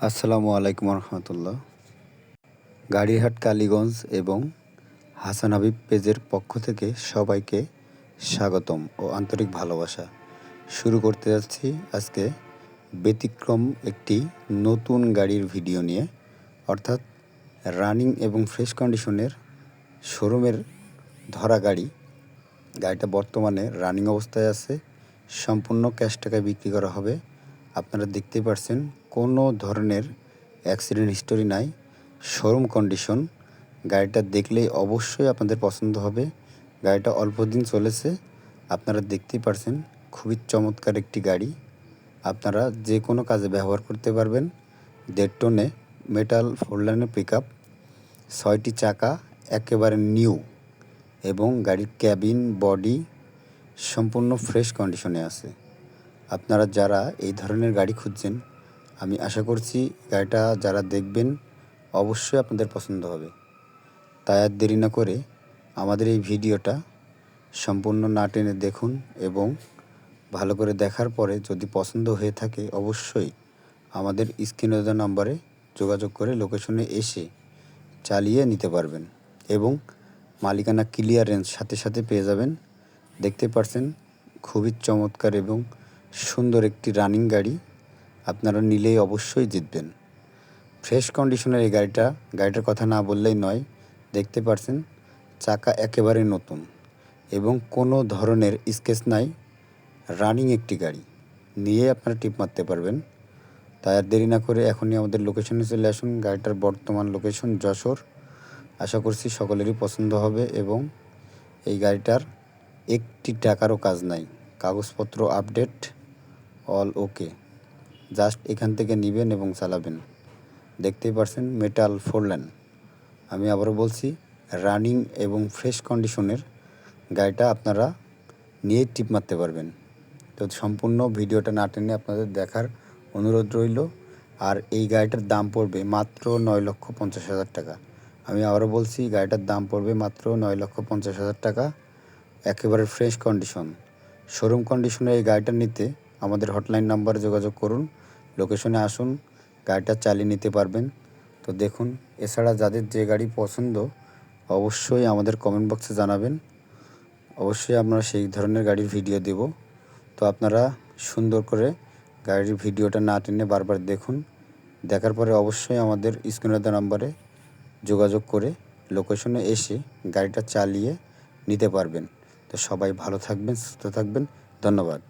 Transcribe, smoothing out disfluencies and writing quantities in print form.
আসসালামু আলাইকুম রহমতুল্লাহ। গাড়িরহাট কালীগঞ্জ এবং হাসান হাবিব পেজের পক্ষ থেকে সবাইকে স্বাগতম ও আন্তরিক ভালোবাসা। শুরু করতে যাচ্ছি আজকে ব্যতিক্রম একটি নতুন গাড়ির ভিডিও নিয়ে, অর্থাৎ রানিং এবং ফ্রেশ কন্ডিশনের শোরুমের ধরা গাড়ি। গাড়িটা বর্তমানে রানিং অবস্থায় আছে, সম্পূর্ণ ক্যাশ টাকায় বিক্রি করা হবে। আপনারা দেখতেই পারছেন কোনো ধরনের অ্যাক্সিডেন্ট হিস্টোরি নাই, শোরুম কন্ডিশন। গাড়িটা দেখলেই অবশ্যই আপনাদের পছন্দ হবে। গাড়িটা অল্প দিন চলেছে, আপনারা দেখতেই পারছেন খুবই চমৎকার একটি গাড়ি। আপনারা যে কোনো কাজে ব্যবহার করতে পারবেন। 1.5 টনে মেটাল 4 লাইনের পিক আপ, 6টি চাকা একেবারে নিউ এবং গাড়ির ক্যাবিন বডি সম্পূর্ণ ফ্রেশ কন্ডিশনে আছে। আপনারা যারা এই ধরনের গাড়ি খুঁজছেন, আমি আশা করছি গাড়িটা যারা দেখবেন অবশ্যই আপনাদের পছন্দ হবে। তাই আর দেরি না করে আমাদের এই ভিডিওটা সম্পূর্ণ না টেনে দেখুন এবং ভালো করে দেখার পরে যদি পছন্দ হয়ে থাকে অবশ্যই আমাদের স্ক্রিনে দেওয়া নাম্বারে যোগাযোগ করে লোকেশনে এসে চালিয়ে নিতে পারবেন এবং মালিকানা ক্লিয়ারেন্স সাথে সাথে পেয়ে যাবেন। দেখতে পাচ্ছেন খুবই চমৎকার এবং সুন্দর একটি রানিং গাড়ি। আপনারা নিলেই অবশ্যই জিতবেন। ফ্রেশ কন্ডিশনের এই গাড়িটার কথা না বললেই নয়। দেখতে পাচ্ছেন চাকা একেবারে নতুন এবং কোনো ধরনের স্কেচ নাই। রানিং একটি গাড়ি নিয়ে আপনারা টিপ মারতে পারবেন। তাই আর দেরি না করে এখনই আমাদের লোকেশনে চলে আসুন। গাড়িটার বর্তমান লোকেশন যশোর। আশা করছি সকলেরই পছন্দ হবে এবং এই গাড়িটার একটি টাকারও কাজ নাই, কাগজপত্র আপডেট, অল ওকে। জাস্ট এখান থেকে নেবেন এবং চালাবেন। দেখতেই পারছেন মেটাল 4 লাইন। আমি আবারও বলছি, রানিং এবং ফ্রেশ কন্ডিশনের গাড়িটা আপনারা নিয়ে টিপ মারতে পারবেন। তো সম্পূর্ণ ভিডিওটা না টেনে আপনাদের দেখার অনুরোধ রইল। আর এই গাড়িটার দাম পড়বে মাত্র 9,50,000 টাকা। আমি আবারও বলছি, গাড়িটার দাম পড়বে মাত্র 9,50,000 টাকা। একেবারে ফ্রেশ কন্ডিশন, শোরুম কন্ডিশনে এই গাড়িটা নিতে আমাদের হটলাইন নাম্বারে যোগাযোগ করুন, লোকেশনে আসুন, গাড়িটা চালিয়ে নিতে পারবেন। তো দেখুন, এছাড়া যাদের যে গাড়ি পছন্দ অবশ্যই আমাদের কমেন্ট বক্সে জানাবেন। অবশ্যই আমরা সেই ধরনের গাড়ির ভিডিও দেব। তো আপনারা সুন্দর করে গাড়ির ভিডিওটা না টেনে বারবার দেখুন। দেখার পরে অবশ্যই আমাদের স্ক্রিনে দেওয়া নাম্বারে যোগাযোগ করে লোকেশনে এসে গাড়িটা চালিয়ে নিতে পারবেন। তো সবাই ভালো থাকবেন, সুস্থ থাকবেন। ধন্যবাদ।